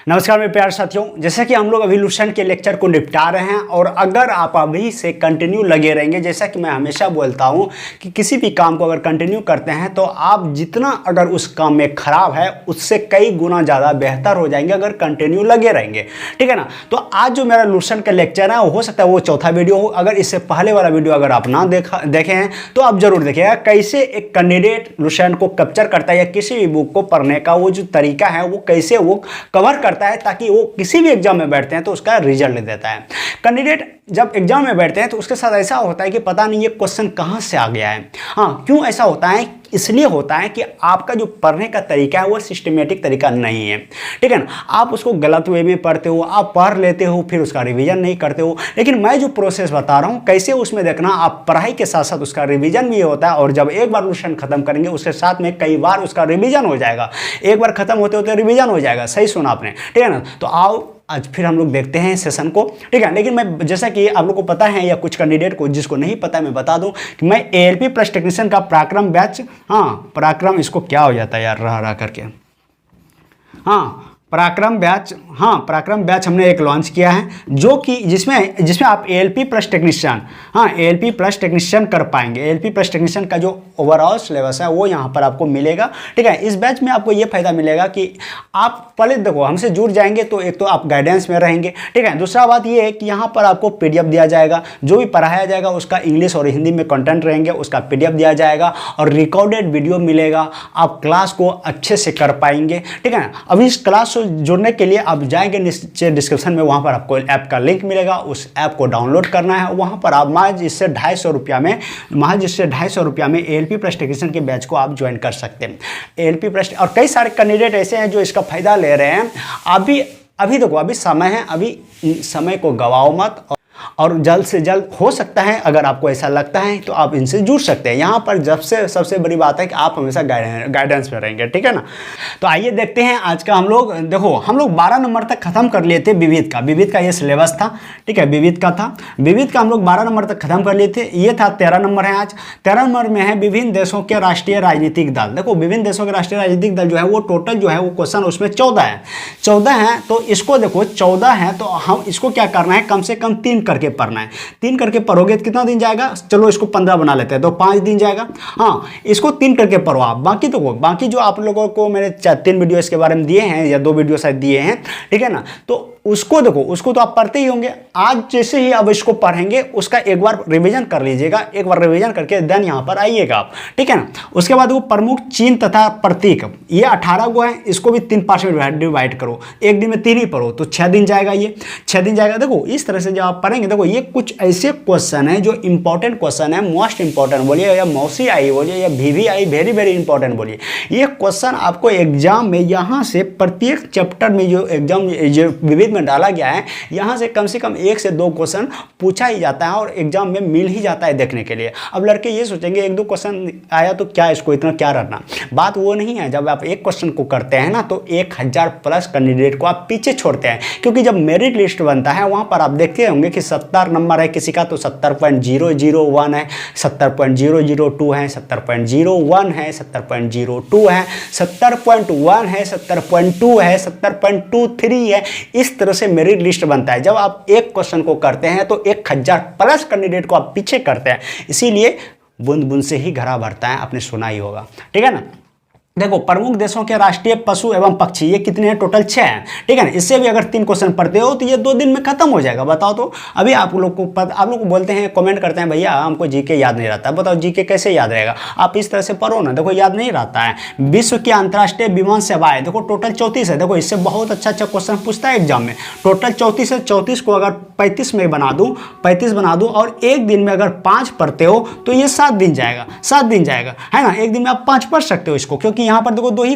नमस्कार मेरे प्यारे साथियों, जैसा कि हम लोग अभी लुसेंट के लेक्चर को निपटा रहे हैं और अगर आप अभी से कंटिन्यू लगे रहेंगे, जैसा कि मैं हमेशा बोलता हूं कि किसी भी काम को अगर कंटिन्यू करते हैं तो आप जितना अगर उस काम में खराब है उससे कई गुना ज़्यादा बेहतर हो जाएंगे अगर कंटिन्यू लगे रहेंगे। ठीक है ना। तो आज जो मेरा लुसेंट का लेक्चर है हो सकता है वो चौथा वीडियो हो। अगर इससे पहले वाला वीडियो अगर आप ना देखे हैं तो आप जरूर देखिएगा कैसे एक कैंडिडेट लुसेंट को कैप्चर करता है या किसी भी बुक को पढ़ने का वो जो तरीका है वो कैसे वो कवर करता है ताकि वो किसी भी एग्जाम में बैठते हैं तो उसका रिजल्ट देता है। कैंडिडेट जब एग्जाम में बैठते हैं तो उसके साथ ऐसा होता है कि पता नहीं ये क्वेश्चन कहाँ से आ गया है। हाँ, क्यों ऐसा होता है? इसलिए होता है कि आपका जो पढ़ने का तरीका है वो सिस्टमेटिक तरीका नहीं है। ठीक है ना। आप उसको गलत वे में पढ़ते हो, आप पढ़ लेते हो फिर उसका रिवीजन नहीं करते हो। लेकिन मैं जो प्रोसेस बता रहा हूँ कैसे उसमें देखना, आप पढ़ाई के साथ साथ उसका रिवीजन भी होता है और जब एक बार लुसेंट खत्म करेंगे उसके साथ में कई बार उसका रिवीजन हो जाएगा। एक बार खत्म होते होते रिवीजन हो जाएगा। सही सुना आपने। ठीक है ना। तो आओ आज फिर हम लोग देखते हैं सेशन को। ठीक है। लेकिन मैं जैसा कि आप लोग को पता है या कुछ कैंडिडेट को जिसको नहीं पता है मैं बता दूं कि मैं एएलपी प्लस टेक्नीशियन का पराक्रम बैच, हाँ पराक्रम इसको क्या हो जाता है यार रह करके, हाँ पराक्रम बैच, हाँ पराक्रम बैच हमने एक लॉन्च किया है जो कि जिसमें आप एएलपी प्लस टेक्नीशियन, हाँ एएलपी प्लस टेक्नीशियन कर पाएंगे। एएलपी प्लस टेक्नीशियन का जो ओवरऑल सिलेबस है वो यहाँ पर आपको मिलेगा। ठीक है। इस बैच में आपको ये फायदा मिलेगा कि आप पहले देखो हमसे जुड़ जाएंगे तो एक तो आप गाइडेंस में रहेंगे। ठीक है। दूसरा बात ये है कि यहाँ पर आपको पीडीएफ दिया जाएगा, जो भी पढ़ाया जाएगा उसका इंग्लिश और हिंदी में कंटेंट रहेंगे, उसका पीडीएफ दिया जाएगा और रिकॉर्डेड वीडियो मिलेगा। आप क्लास को अच्छे से कर पाएंगे। ठीक है। अभी इस क्लास जुड़ने के लिए आप जाएंगे नीचे डिस्क्रिप्शन में, वहां पर आपको ऐप का लिंक मिलेगा। उस ऐप को डाउनलोड करना है। वहां पर आप महज इससे 250 रुपया में एएलपी प्लस टेक्नीशियन के बैच को आप ज्वाइन कर सकते हैं। एएलपी प्लस और कई सारे कैंडिडेट ऐसे हैं जो इसका फायदा ले रहे हैं। अभी देखो अभी समय है, अभी समय को गवाओ मत और जल्द से जल्द हो सकता है अगर आपको ऐसा लगता है तो आप इनसे जुड़ सकते हैं। यहाँ पर सबसे बड़ी बात है कि आप हमेशा गाइडेंस में रहेंगे। ठीक है ना। तो आइए देखते हैं आज का हम लोग 12 नंबर तक खत्म कर लिए थे विविध का ये सिलेबस था। ठीक है। विविध का हम लोग 12 नंबर तक खत्म कर लिए थे। ये था 13 नंबर है। आज 13 नंबर में है विभिन्न देशों के राष्ट्रीय राजनीतिक दल। देखो विभिन्न देशों के राष्ट्रीय राजनीतिक दल जो है वो टोटल जो है वो क्वेश्चन उसमें 14 है। तो इसको देखो 14 है तो हम इसको क्या करना है, कम से कम 3 करके पढ़ना है। 3 करके पढ़ोगे तो कितना दिन जाएगा? चलो इसको 15 बना लेते हैं तो 5 दिन जाएगा। हाँ, इसको 3 करके पढ़ो आप। बाकी जो आप लोगों को मैंने 3 वीडियो इसके बारे में दिए हैं या 2 वीडियो शायद दिए हैं। ठीक है ना। तो उसको देखो, उसको तो आप पढ़ते ही होंगे। आज जैसे ही अब इसको पढ़ेंगे उसका एक बार रिवीजन कर लीजिएगा। एक बार रिवीजन करके देन यहाँ पर आइएगा आप। ठीक है ना। उसके बाद वो प्रमुख चिन्ह तथा प्रतीक, ये 18 गो है। इसको भी 3 पार्ट में डिवाइड करो। एक दिन में 3 ही पढ़ो तो 6 दिन जाएगा। ये 6 दिन जाएगा। देखो इस तरह से जब आप पढ़ेंगे, देखो ये कुछ ऐसे क्वेश्चन है जो इंपॉर्टेंट क्वेश्चन है, मोस्ट इंपॉर्टेंट बोलिए या मौसी आई बोलिए या VVI वेरी वेरी इंपॉर्टेंट बोलिए। ये क्वेश्चन आपको एग्जाम में यहाँ से प्रत्येक चैप्टर में जो एग्जाम जो विविध में डाला गया है यहाँ से कम 1 से 2 क्वेश्चन पूछा ही जाता है और एग्जाम में मिल ही जाता है देखने के लिए। अब लड़के ये सोचेंगे 1-2 क्वेश्चन आया तो क्या इसको इतना क्या रखना, बात वो नहीं है। जब आप एक क्वेश्चन को करते हैं ना तो 1000 प्लस कैंडिडेट को आप पीछे छोड़ते हैं, क्योंकि जब मेरिट लिस्ट बनता है वहां पर आप देखते होंगे कि 70 नंबर है किसी का तो 70.001 है, 70.002 है, 70.01 है, 70.02 है, 70.1 है, 70.2 है, 70.23 है। इस तरह से मेरिट लिस्ट बनता है। जब आप एक क्वेश्चन को करते हैं तो 1000 प्लस कैंडिडेट को आप पीछे करते हैं। इसीलिए बूंद बूंद से ही घड़ा भरता है, आपने सुना ही होगा। ठीक है ना। देखो प्रमुख देशों के राष्ट्रीय पशु एवं पक्षी ये कितने हैं? टोटल 6 हैं। ठीक है ना। इससे भी अगर 3 क्वेश्चन पढ़ते हो तो ये 2 दिन में खत्म हो जाएगा। बताओ तो अभी आप लोग को बोलते हैं, कमेंट करते हैं भैया हमको जीके याद नहीं रहता। बताओ जीके कैसे याद रहेगा? आप इस तरह से पढ़ो ना। देखो याद नहीं रहता है। विश्व की अंतर्राष्ट्रीय विमान सेवाएं देखो टोटल 34 है। देखो इससे बहुत अच्छा क्वेश्चन पूछता है एग्जाम में। टोटल 34 है। 34 को अगर 35 में बना दूं और एक दिन में अगर 5 पढ़ते हो तो ये 7 दिन जाएगा। 7 दिन जाएगा है ना। एक दिन में आप 5 पढ़ सकते हो इसको, क्योंकि यहाँ पर देखो 3 ही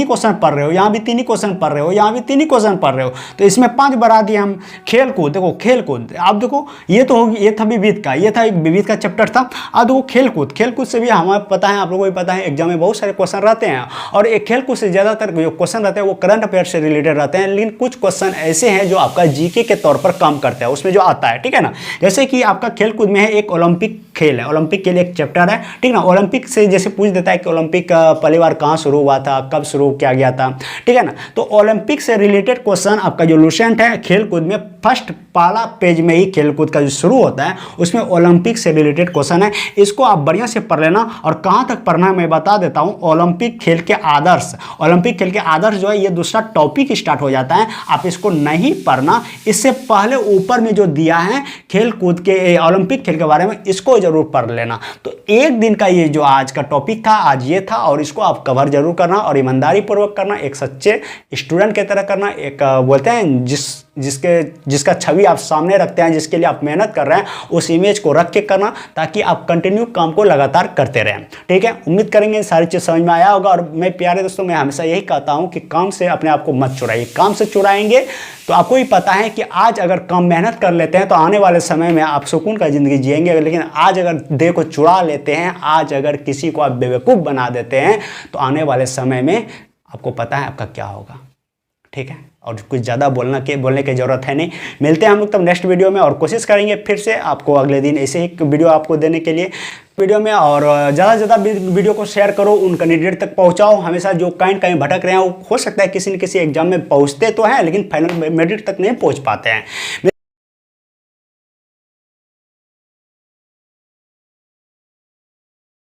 क्वेश्चन पढ़ रहे हो, यहाँ भी 3 ही क्वेश्चन पढ़ रहे हो, यहाँ भी 3 ही क्वेश्चन पढ़ रहे हो, तो इसमें 5 बढ़ा दिए हम। खेलकूद देखो खेलकूद, आप देखो ये तो होगी, ये था विविध का, ये था एक विविध का चैप्टर था। अब देखो खेलकूद से भी हमें पता है, आप लोगों को भी पता है एग्जाम में बहुत सारे क्वेश्चन रहते हैं और एक खेलकूद से ज़्यादातर जो क्वेश्चन रहते हैं वो करंट अफेयर से रिलेटेड रहते हैं। लेकिन कुछ क्वेश्चन ऐसे हैं जो आपका जीके के तौर पर काम करते हैं उसमें जो आता है। ठीक है ना। जैसे कि आपका खेलकूद में है एक ओलंपिक खेल है, ओलंपिक के लिए एक चैप्टर है, ठीक ना। ओलंपिक से जैसे पूछ देता है कि ओलंपिक पहली बार कहाँ शुरू हुआ था, कब शुरू किया गया था, ठीक है ना। तो ओलंपिक से रिलेटेड क्वेश्चन आपका जो लूसेंट है खेल कूद में फर्स्ट पहला पेज में ही खेल कूद का जो शुरू होता है उसमें ओलंपिक से रिलेटेड क्वेश्चन है। इसको आप बढ़िया से पढ़ लेना। और कहाँ तक पढ़ना है मैं बता देता हूँ। ओलंपिक खेल के आदर्श, ओलंपिक खेल के आदर्श जो है ये दूसरा टॉपिक स्टार्ट हो जाता है, आप इसको नहीं पढ़ना। इससे पहले ऊपर में जो दिया है खेल कूद के ओलंपिक खेल के बारे में, इसको जरूर पढ़ लेना। तो एक दिन का ये जो आज का टॉपिक था, आज ये था, और इसको आप कवर जरूर करना और ईमानदारी पूर्वक करना, एक सच्चे स्टूडेंट की तरह करना। एक बोलते हैं जिसका छवि आप सामने रखते हैं, जिसके लिए आप मेहनत कर रहे हैं, उस इमेज को रख के करना, ताकि आप कंटिन्यू काम को लगातार करते रहें, ठीक है। उम्मीद करेंगे सारी चीज़ समझ में आया होगा। और मैं प्यारे दोस्तों, मैं हमेशा यही कहता हूं कि काम से अपने आप को मत चुराइए। काम से चुराएंगे तो आपको ही पता है कि आज अगर कम मेहनत कर लेते हैं तो आने वाले समय में आप सुकून का ज़िंदगी जिएंगे। लेकिन आज अगर देह को चुरा लेते हैं, आज अगर किसी को आप बेवकूफ़ बना देते हैं, तो आने वाले समय में आपको पता है आपका क्या होगा, ठीक है। और कुछ ज़्यादा बोलने की ज़रूरत है नहीं। मिलते हैं हम लोग तब नेक्स्ट वीडियो में, और कोशिश करेंगे फिर से आपको अगले दिन ऐसे ही वीडियो आपको देने के लिए वीडियो में। और ज़्यादा से ज़्यादा वीडियो को शेयर करो, उन कैंडिडेट तक पहुंचाओ। हमेशा जो कहीं भटक रहे हैं, वो हो सकता है किसी न किसी एग्जाम में पहुंचते तो हैं लेकिन फाइनल मेरिट तक नहीं पहुंच पाते हैं।